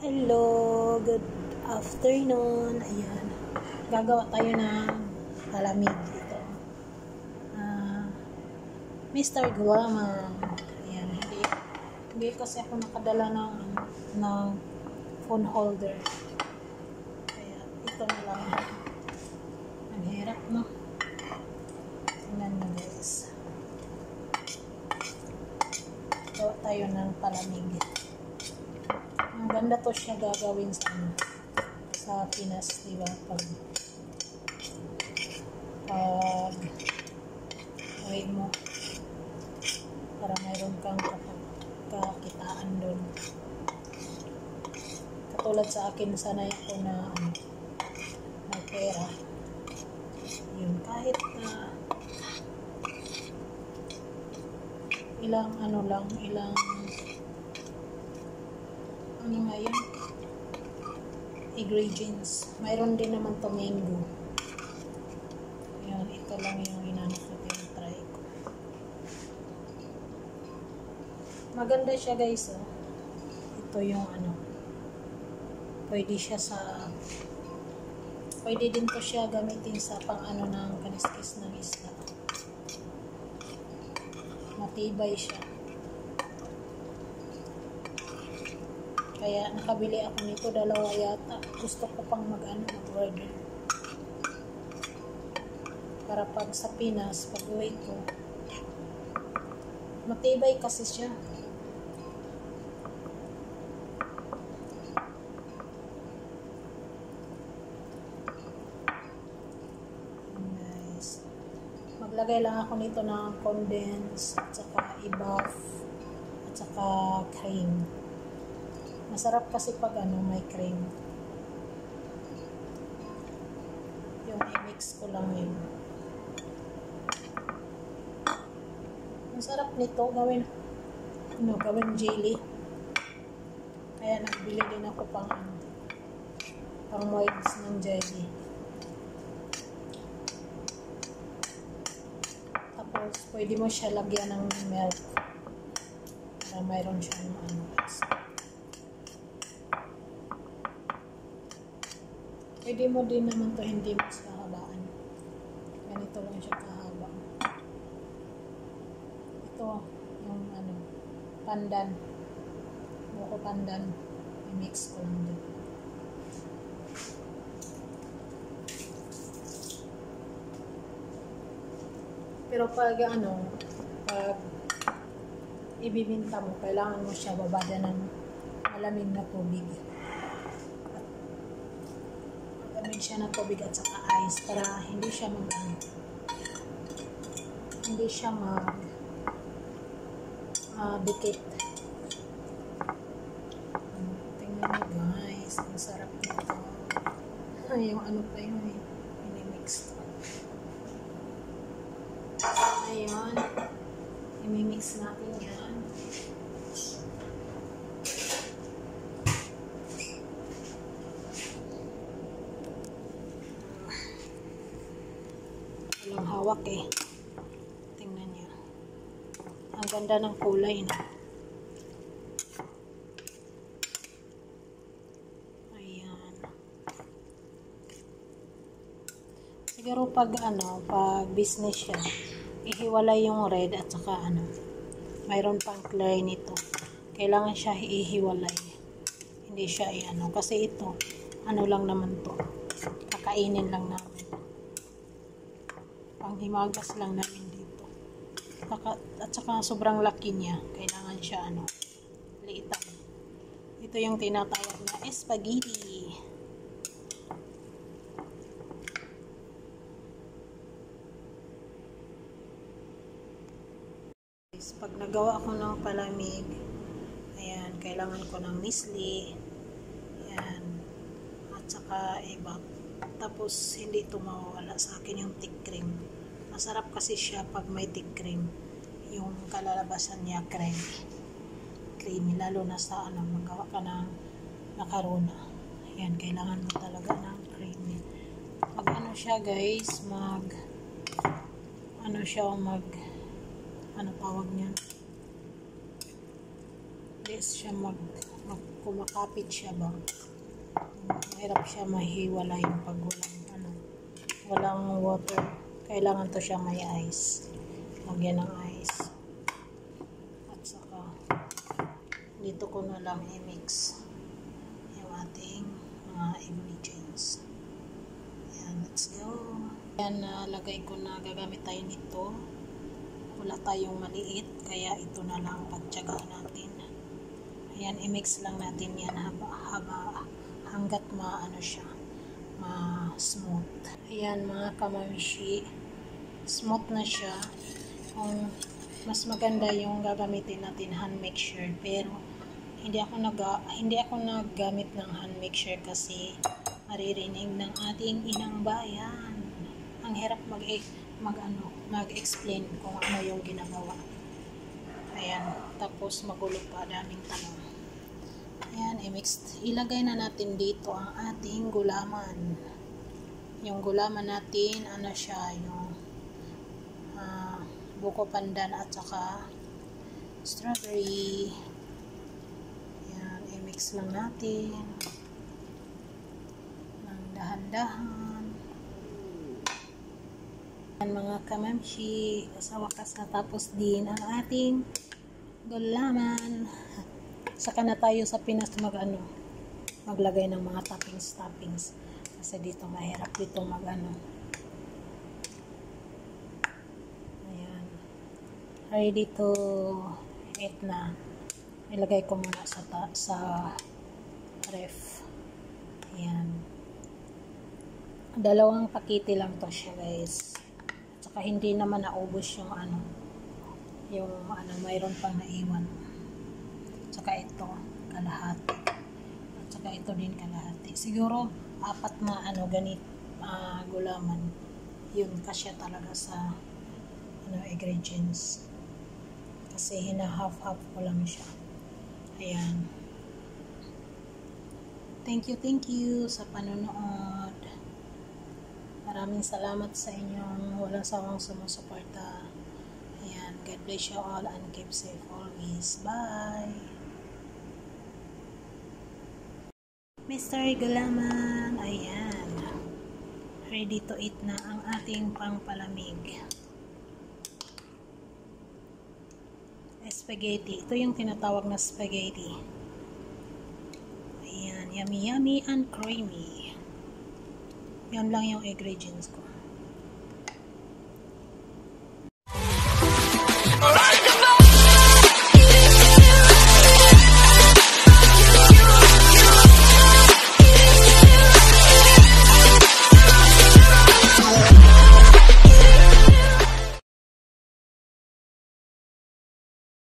Hello, good afternoon. Ayan. Gagawa tayo ng palamig dito. Mr. Guama. Ayan, hindi kasi ako nakadala ng phone holder. Kaya ito na lang. Ang hirap, no? Tingnan nyo, guys. Gawa tayo ng palamig. Ang ganda to siya gagawin sa Pinas, diba? Pag uwi mo, para mayroon kang kakitaan doon. Katulad sa akin, sanay ako na may pera. Yun, kahit ilang nga yun, ingredients. Mayroon din naman to mango. Yan, ito lang yung inanap ko, try ko. Maganda siya, guys, oh. Ito yung pwede din to siya gamitin sa pang ng kaniskis ng isla. Matibay siya. Kaya nakabili ako nito, dalawa yata. Gusto ko pang mag-order. Para pag sa Pinas, pag uwi ko, matibay kasi siya. Nice. Maglagay lang ako nito ng condense, at saka i-buff, at saka cream. Masarap kasi pag may cream. Yung i-mix ko lang yun. Masarap nito gawin jelly. Kaya nagbili din ako pang molds ng jelly. Tapos pwede mo siya lagyan ng milk para mayroon siyang pwede mo din naman to hindi mas kahabaan. Ganito lang siya kahaba. Ito, yung pandan. Buko pandan. I-mix ko lang din. Pero pag pag ibibinta mo, kailangan mo siya babada ng malamig na tubig. Siya ng tubig at saka ice para hindi siya dikit. Tingnan nyo, guys, ang sarap nito. Yung pa yun i-mix. Ayun, i-mix natin yan. Walang hawak eh. Tingnan niyo. Ang ganda ng kulay na. Ayan. Siguro pag business siya, ihiwalay yung red at saka mayroon pang clear nito. Kailangan siya ihiwalay. Hindi siya kasi ito lang naman to. Kakainin lang namin. Panghimagas lang namin dito. At saka sobrang laki niya. Kailangan siya liitan. Ito yung tinatawag na spaghetti. Pag nagawa ko ng palamig, ayan, kailangan ko ng Nestle. Ayan. At saka iba. Tapos hindi ito mawawala sa akin yung thick cream. Masarap kasi siya pag may thick cream. Yung kalalabasan niya creamy. Lalo na sa magawa ka ng macarona. Ayan, kailangan mo talaga ng creamy. Pag siya, guys, tawag niyan? Hindi siya kumakapit siya ba. Mahirap siya mahiwalay pag walang water. Kailangan to siya may ice. Lagyan ng ice. At saka dito ko na lang i-mix yung ating mga ingredients. Ayan, let's go. Ayan, nalagay ko na, gagamit tayo nito. Wala tayong maliit, kaya ito na lang pagtyagaan natin. Ayan, i-mix lang natin yan hanggat siya, ma-smooth. Ayan mga kamamishi, smooth na siya. Kung mas maganda yung gagamitin natin hand mixture, pero hindi ako naggamit ng hand mixture kasi maririnig ng ating inang bayan. Ang hirap mag-explain kung ano yung ginagawa. Ayan, tapos magulo pa, daming tanong. Ayan, ilagay na natin dito ang ating gulaman. Yung gulaman natin, siya, yung buko pandan at saka strawberry. Ayan, i-mix lang natin ng dahan-dahan. Ayan mga kamamshi, sa wakas natapos din ang ating gulaman. Saka na tayo sa Pinas maglagay ng mga toppings kasi dito mahirap dito ayan, ready to eat na. Ilagay ko muna sa ref. Ayan, 2 pakete lang to siya guys, at saka hindi naman naubos yung mayroon pang naiwan. Saka ito, kalahati. At saka ito din kalahati. Siguro, 4 na gulaman. Yun, kasya talaga sa ingredients. Kasi hina-half-half ko lang siya. Ayan. Thank you sa panonood. Maraming salamat sa inyong walang sawang sumusuporta. Ayan. God bless you all and keep safe always. Bye! Mr. Gulaman, ayan, ready to eat na ang ating pangpalamig. Spaghetti, ito yung tinatawag na spaghetti. Ayan, yummy and creamy. Yan lang yung ingredients ko.